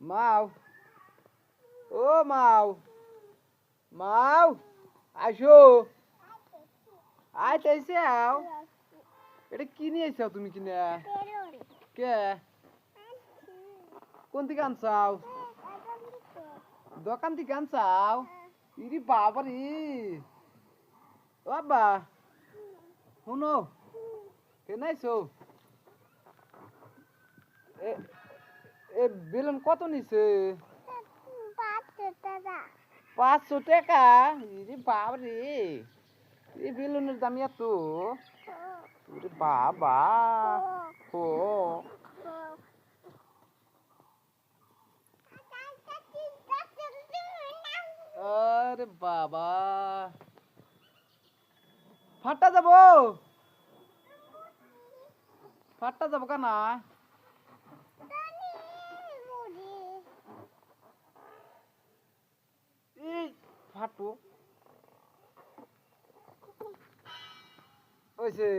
মাও, ও মাও, মাও, আসো, আইতেছে আও। এটা কি নিয়ে আইসাও তুমি কিনা? কে? কোন থেকে আনসাও? দোকান থেকে আনসাও? ইরি বাবা রে, ও আব্বা, শুনো, কেন আইসো? এ এ বেলুন কত নিছে? 500 টাকা? ইরে বাবা রে, এই বেলুনের দাম এত? ওরে বাবা, ও আরে বাবা, ফাটা যাবো, ফাটা যাবো কানা? এই ফাটো হয়েছে।